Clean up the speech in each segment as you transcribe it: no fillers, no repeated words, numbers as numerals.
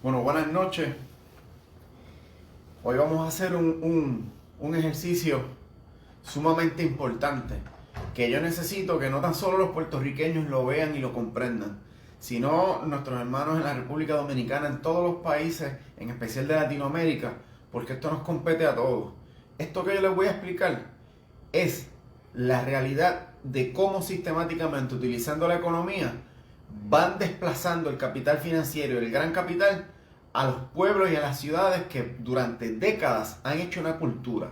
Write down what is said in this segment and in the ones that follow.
Bueno, buenas noches. Hoy vamos a hacer un ejercicio sumamente importante que yo necesito que no tan solo los puertorriqueños lo vean y lo comprendan, sino nuestros hermanos en la República Dominicana, en todos los países, en especial de Latinoamérica, porque esto nos compete a todos. Esto que yo les voy a explicar es la realidad de cómo sistemáticamente, utilizando la economía, van desplazando el capital financiero y el gran capital a los pueblos y a las ciudades que durante décadas han hecho una cultura.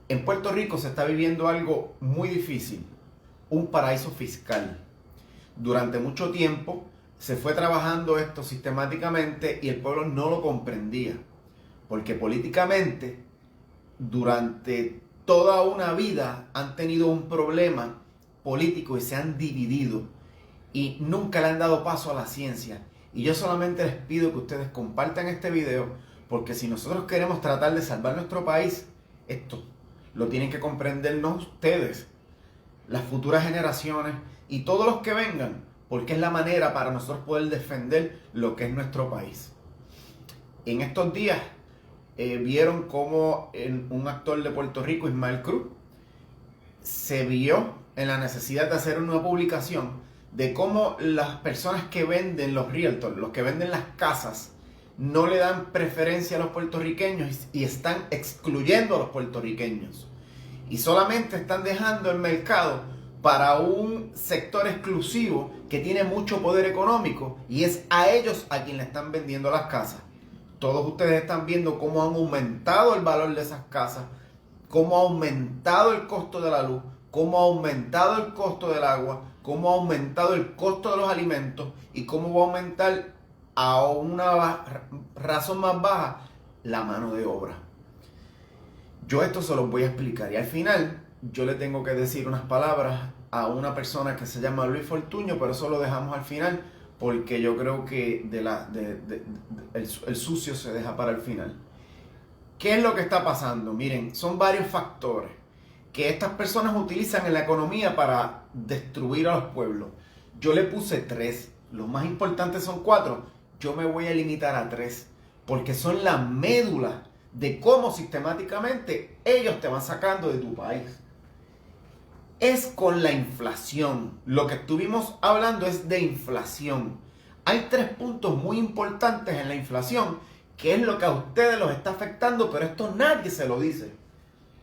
En Puerto Rico se está viviendo algo muy difícil, un paraíso fiscal. Durante mucho tiempo se fue trabajando esto sistemáticamente y el pueblo no lo comprendía, porque políticamente durante toda una vida han tenido un problema político y se han dividido y nunca le han dado paso a la ciencia. Y yo solamente les pido que ustedes compartan este video, porque si nosotros queremos tratar de salvar nuestro país, esto lo tienen que comprender no ustedes, las futuras generaciones y todos los que vengan, porque es la manera para nosotros poder defender lo que es nuestro país. En estos días vieron cómo un actor de Puerto Rico, Ismael Cruz, se vio en la necesidad de hacer una publicación de cómo las personas que venden, los realtors, los que venden las casas, no le dan preferencia a los puertorriqueños y están excluyendo a los puertorriqueños. Y solamente están dejando el mercado para un sector exclusivo que tiene mucho poder económico y es a ellos a quien le están vendiendo las casas. Todos ustedes están viendo cómo han aumentado el valor de esas casas, cómo ha aumentado el costo de la luz, cómo ha aumentado el costo del agua, cómo ha aumentado el costo de los alimentos y cómo va a aumentar a una razón más baja la mano de obra. Yo esto se los voy a explicar y al final yo le tengo que decir unas palabras a una persona que se llama Luis Fortuño, pero eso lo dejamos al final porque yo creo que el sucio se deja para el final. ¿Qué es lo que está pasando? Miren, son varios factores que estas personas utilizan en la economía para destruir a los pueblos. Yo le puse 3, los más importantes son 4, yo me voy a limitar a 3, porque son la médula de cómo sistemáticamente ellos te van sacando de tu país. Es con la inflación, lo que estuvimos hablando es de inflación. Hay 3 puntos muy importantes en la inflación, que es lo que a ustedes los está afectando, pero esto nadie se lo dice.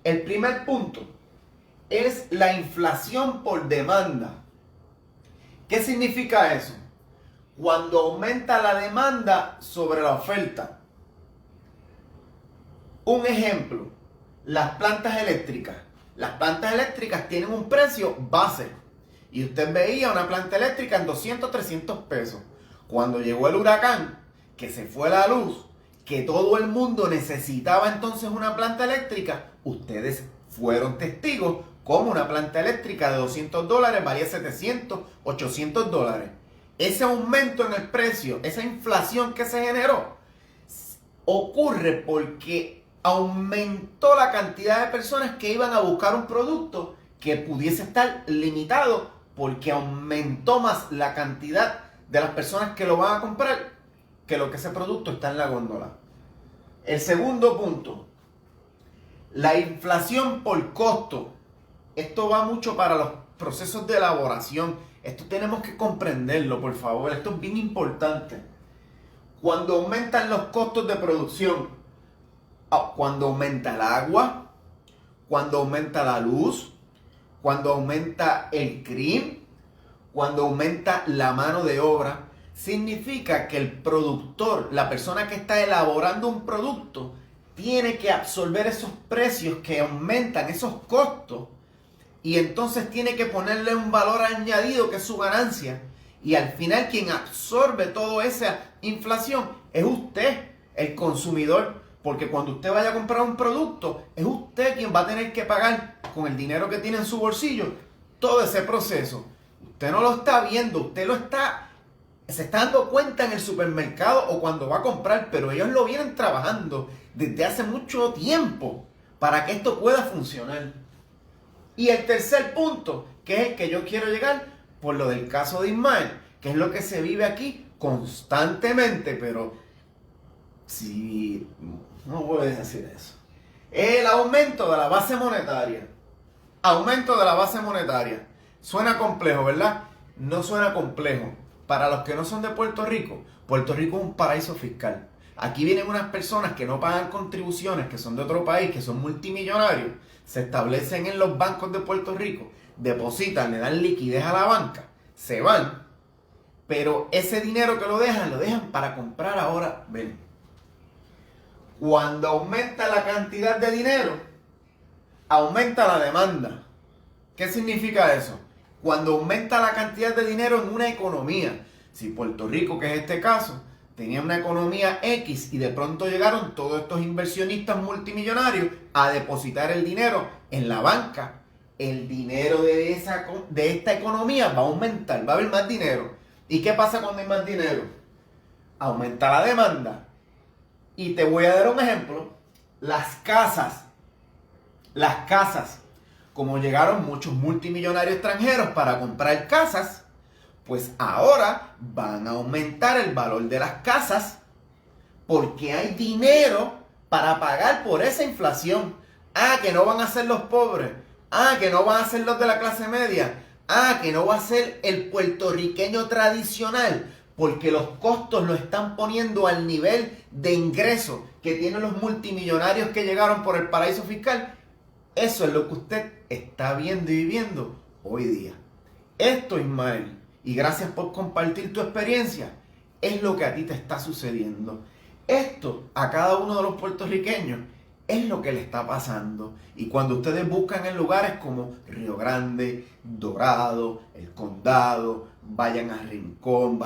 El primer punto es la inflación por demanda. ¿Qué significa eso? Cuando aumenta la demanda sobre la oferta. Un ejemplo, las plantas eléctricas. Las plantas eléctricas tienen un precio base. Y usted veía una planta eléctrica en 200, 300 pesos. Cuando llegó el huracán, que se fue la luz, que todo el mundo necesitaba entonces una planta eléctrica, ustedes fueron testigos como una planta eléctrica de $200 valía 700, 800 dólares. Ese aumento en el precio, esa inflación que se generó, ocurre porque aumentó la cantidad de personas que iban a buscar un producto que pudiese estar limitado porque aumentó más la cantidad de las personas que lo van a comprar que lo que ese producto está en la góndola. El segundo punto, la inflación por costo. Esto va mucho para los procesos de elaboración. Esto tenemos que comprenderlo, por favor. Esto es bien importante. Cuando aumentan los costos de producción, cuando aumenta el agua, cuando aumenta la luz, cuando aumenta el crimen, cuando aumenta la mano de obra, significa que el productor, la persona que está elaborando un producto, tiene que absorber esos precios que aumentan, esos costos, y entonces tiene que ponerle un valor añadido que es su ganancia. Y al final quien absorbe toda esa inflación es usted, el consumidor. Porque cuando usted vaya a comprar un producto, es usted quien va a tener que pagar con el dinero que tiene en su bolsillo todo ese proceso. Usted no lo está viendo, usted se está dando cuenta en el supermercado o cuando va a comprar, pero ellos lo vienen trabajando desde hace mucho tiempo para que esto pueda funcionar. Y el tercer punto, que es el que yo quiero llegar por lo del caso de Ismael, que es lo que se vive aquí constantemente, pero si no puedes decir eso. El aumento de la base monetaria. Aumento de la base monetaria. Suena complejo, ¿verdad? No suena complejo. Para los que no son de Puerto Rico es un paraíso fiscal. Aquí vienen unas personas que no pagan contribuciones, que son de otro país, que son multimillonarios, se establecen en los bancos de Puerto Rico, depositan, le dan liquidez a la banca, se van, pero ese dinero que lo dejan para comprar ahora, ven. Cuando aumenta la cantidad de dinero, aumenta la demanda. ¿Qué significa eso? Cuando aumenta la cantidad de dinero en una economía, si Puerto Rico, que es este caso, tenía una economía X y de pronto llegaron todos estos inversionistas multimillonarios a depositar el dinero en la banca, el dinero de esta economía va a aumentar, va a haber más dinero. ¿Y qué pasa cuando hay más dinero? Aumenta la demanda. Y te voy a dar un ejemplo. Las casas, como llegaron muchos multimillonarios extranjeros para comprar casas, pues ahora van a aumentar el valor de las casas porque hay dinero para pagar por esa inflación. Que no van a ser los pobres. Que no van a ser los de la clase media. Que no va a ser el puertorriqueño tradicional, porque los costos lo están poniendo al nivel de ingreso que tienen los multimillonarios que llegaron por el paraíso fiscal. Eso es lo que usted está viendo y viviendo hoy día. Esto, Ismael, y gracias por compartir tu experiencia, es lo que a ti te está sucediendo. Esto a cada uno de los puertorriqueños es lo que le está pasando. Y cuando ustedes buscan en lugares como Río Grande, Dorado, El Condado, vayan a Rincón,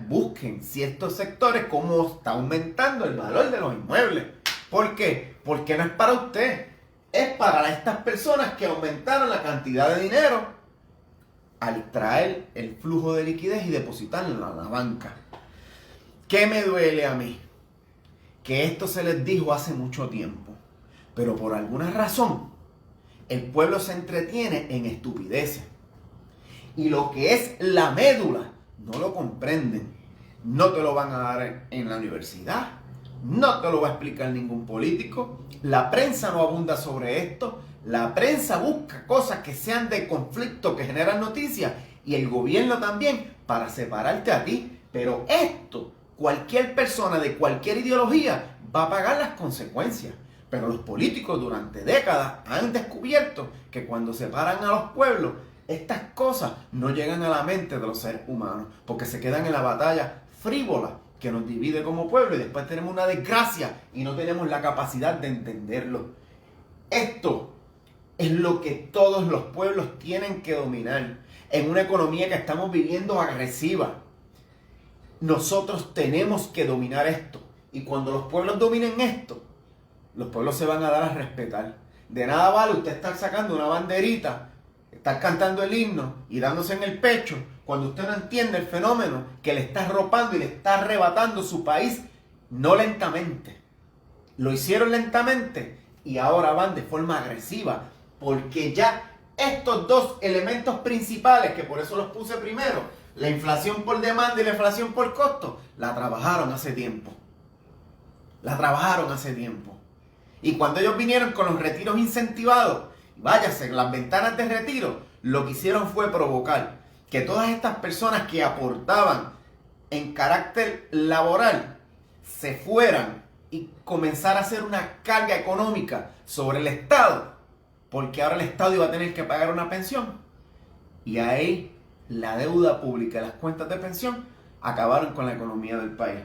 busquen ciertos sectores cómo está aumentando el valor de los inmuebles. ¿Por qué? Porque no es para usted, es para estas personas que aumentaron la cantidad de dinero al traer el flujo de liquidez y depositarlo en la banca. ¿Qué me duele a mí? Que esto se les dijo hace mucho tiempo, pero por alguna razón el pueblo se entretiene en estupideces. Y lo que es la médula no lo comprenden. No te lo van a dar en la universidad. No te lo va a explicar ningún político. La prensa no abunda sobre esto. La prensa busca cosas que sean de conflicto, que generan noticias. Y el gobierno también, para separarte a ti. Pero esto, cualquier persona de cualquier ideología va a pagar las consecuencias. Pero los políticos durante décadas han descubierto que cuando separan a los pueblos, estas cosas no llegan a la mente de los seres humanos, porque se quedan en la batalla frívola que nos divide como pueblo y después tenemos una desgracia y no tenemos la capacidad de entenderlo. Esto es lo que todos los pueblos tienen que dominar en una economía que estamos viviendo agresiva. Nosotros tenemos que dominar esto, y cuando los pueblos dominen esto, los pueblos se van a dar a respetar. De nada vale usted estar sacando una banderita, estar cantando el himno y dándose en el pecho cuando usted no entiende el fenómeno que le está arropando y le está arrebatando su país, no lentamente. Lo hicieron lentamente y ahora van de forma agresiva, porque ya estos dos elementos principales, que por eso los puse primero, la inflación por demanda y la inflación por costo, la trabajaron hace tiempo. Y cuando ellos vinieron con los retiros incentivados, váyase, las ventanas de retiro, lo que hicieron fue provocar que todas estas personas que aportaban en carácter laboral se fueran y comenzar a hacer una carga económica sobre el Estado, porque ahora el Estado iba a tener que pagar una pensión. Y ahí la deuda pública y las cuentas de pensión acabaron con la economía del país.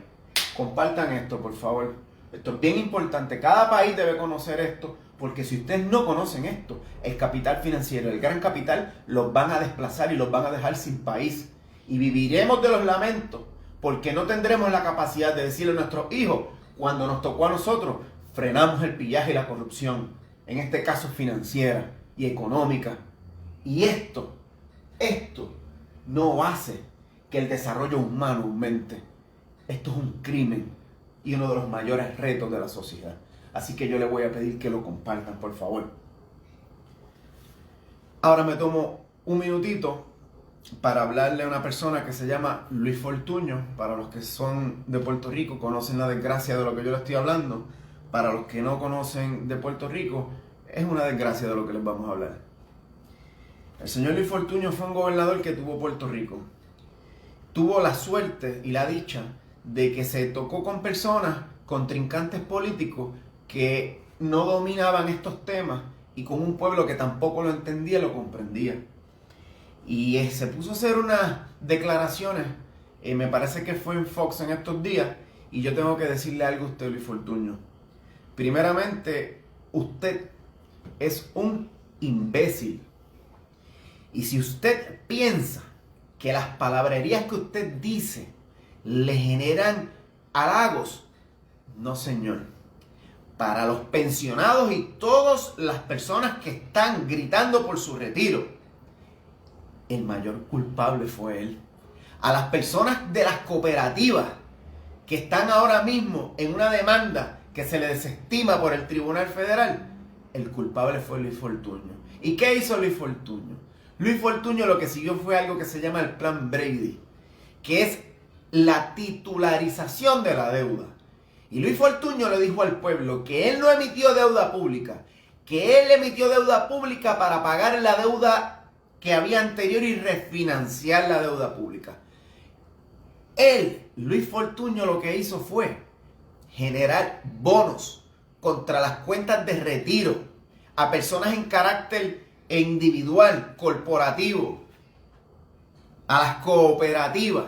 Compartan esto, por favor. Esto es bien importante. Cada país debe conocer esto, porque si ustedes no conocen esto, el capital financiero, el gran capital, los van a desplazar y los van a dejar sin país. Y viviremos de los lamentos, porque no tendremos la capacidad de decirle a nuestros hijos, cuando nos tocó a nosotros, frenamos el pillaje y la corrupción, en este caso financiera y económica. Y esto no hace que el desarrollo humano aumente. Esto es un crimen y uno de los mayores retos de la sociedad. Así que yo les voy a pedir que lo compartan, por favor. Ahora me tomo un minutito para hablarle a una persona que se llama Luis Fortuño. Para los que son de Puerto Rico conocen la desgracia de lo que yo les estoy hablando. Para los que no conocen de Puerto Rico, es una desgracia de lo que les vamos a hablar. El señor Luis Fortuño fue un gobernador que tuvo Puerto Rico. Tuvo la suerte y la dicha de que se tocó con personas, contrincantes políticos, que no dominaban estos temas y con un pueblo que tampoco lo entendía y lo comprendía. Y se puso a hacer unas declaraciones, me parece que fue en Fox en estos días, y yo tengo que decirle algo a usted, Luis Fortuño. Primeramente, usted es un imbécil. Y si usted piensa que las palabrerías que usted dice le generan halagos, no señor. Para los pensionados y todas las personas que están gritando por su retiro, el mayor culpable fue él. A las personas de las cooperativas que están ahora mismo en una demanda que se le desestima por el Tribunal Federal, el culpable fue Luis Fortuño. ¿Y qué hizo Luis Fortuño? Luis Fortuño lo que siguió fue algo que se llama el Plan Brady, que es la titularización de la deuda. Y Luis Fortuño le dijo al pueblo que él no emitió deuda pública, que él emitió deuda pública para pagar la deuda que había anterior y refinanciar la deuda pública. Él, Luis Fortuño, lo que hizo fue generar bonos contra las cuentas de retiro a personas en carácter individual, corporativo, a las cooperativas.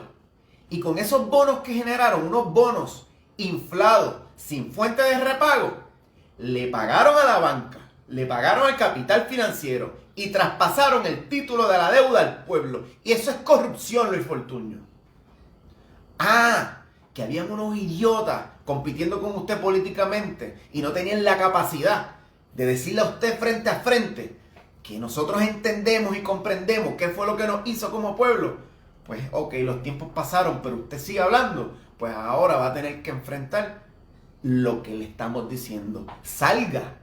Y con esos bonos que generaron, unos bonos inflados, sin fuente de repago, le pagaron a la banca, le pagaron al capital financiero y traspasaron el título de la deuda al pueblo. Y eso es corrupción, Luis Fortuño. Que habían unos idiotas compitiendo con usted políticamente y no tenían la capacidad de decirle a usted frente a frente que nosotros entendemos y comprendemos qué fue lo que nos hizo como pueblo. Pues ok, los tiempos pasaron, pero usted sigue hablando. Pues ahora va a tener que enfrentar lo que le estamos diciendo. Salga,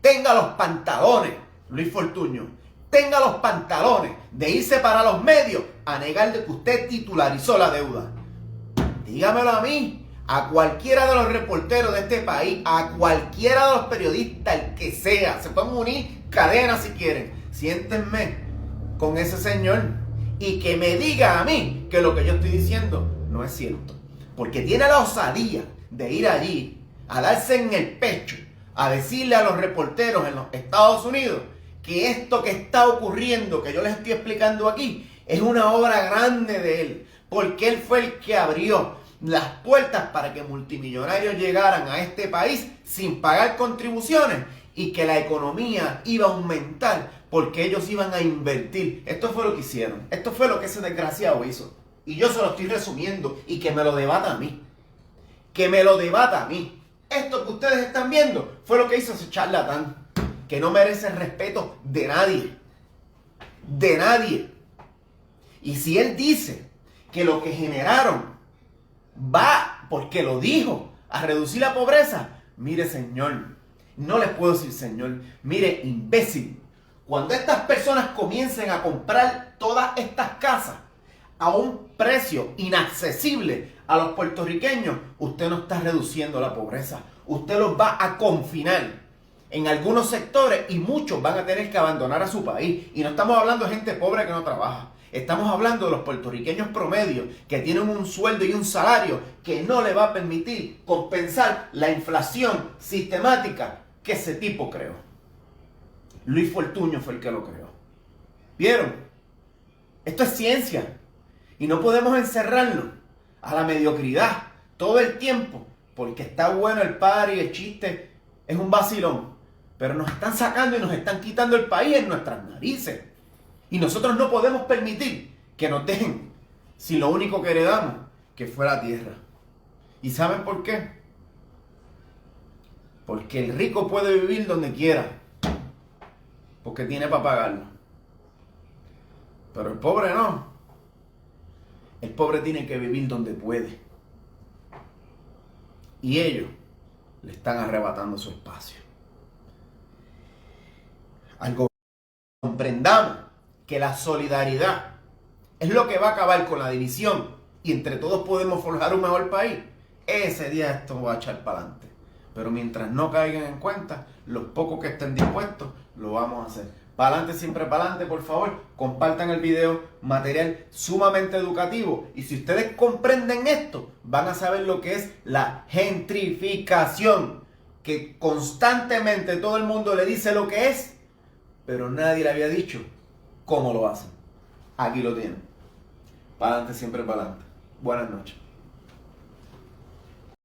tenga los pantalones, Luis Fortuño, tenga los pantalones de irse para los medios a negar de que usted titularizó la deuda. Dígamelo a mí, a cualquiera de los reporteros de este país, a cualquiera de los periodistas, el que sea. Se pueden unir cadenas si quieren. Siéntenme con ese señor y que me diga a mí que lo que yo estoy diciendo no es cierto. Porque tiene la osadía de ir allí a darse en el pecho, a decirle a los reporteros en los Estados Unidos que esto que está ocurriendo, que yo les estoy explicando aquí, es una obra grande de él. Porque él fue el que abrió las puertas para que multimillonarios llegaran a este país sin pagar contribuciones y que la economía iba a aumentar porque ellos iban a invertir. Esto fue lo que hicieron. Esto fue lo que ese desgraciado hizo. Y yo se lo estoy resumiendo y que me lo debata a mí. Que me lo debata a mí. Esto que ustedes están viendo fue lo que hizo ese charlatán, que no merece el respeto de nadie. De nadie. Y si él dice que lo que generaron va, porque lo dijo, a reducir la pobreza, mire señor, no les puedo decir señor, mire imbécil, cuando estas personas comiencen a comprar todas estas casas a un precio inaccesible a los puertorriqueños, usted no está reduciendo la pobreza, usted los va a confinar en algunos sectores y muchos van a tener que abandonar a su país. Y no estamos hablando de gente pobre que no trabaja. Estamos hablando de los puertorriqueños promedios que tienen un sueldo y un salario que no le va a permitir compensar la inflación sistemática que ese tipo creó. Luis Fortuño fue el que lo creó. ¿Vieron? Esto es ciencia y no podemos encerrarnos a la mediocridad todo el tiempo porque está bueno el party, el chiste, es un vacilón, pero nos están sacando y nos están quitando el país en nuestras narices. Y nosotros no podemos permitir que nos dejen si lo único que heredamos que fue la tierra. ¿Y saben por qué? Porque el rico puede vivir donde quiera, porque tiene para pagarlo. Pero el pobre no. El pobre tiene que vivir donde puede. Y ellos le están arrebatando su espacio. Algo comprendamos que la solidaridad es lo que va a acabar con la división y entre todos podemos forjar un mejor país, ese día esto va a echar para adelante. Pero mientras no caigan en cuenta, los pocos que estén dispuestos, lo vamos a hacer. Para adelante, siempre para adelante, por favor. Compartan el video, material sumamente educativo. Y si ustedes comprenden esto, van a saber lo que es la gentrificación. Que constantemente todo el mundo le dice lo que es, pero nadie le había dicho cómo lo hacen. Aquí lo tienen. Para adelante, siempre para adelante. Buenas noches.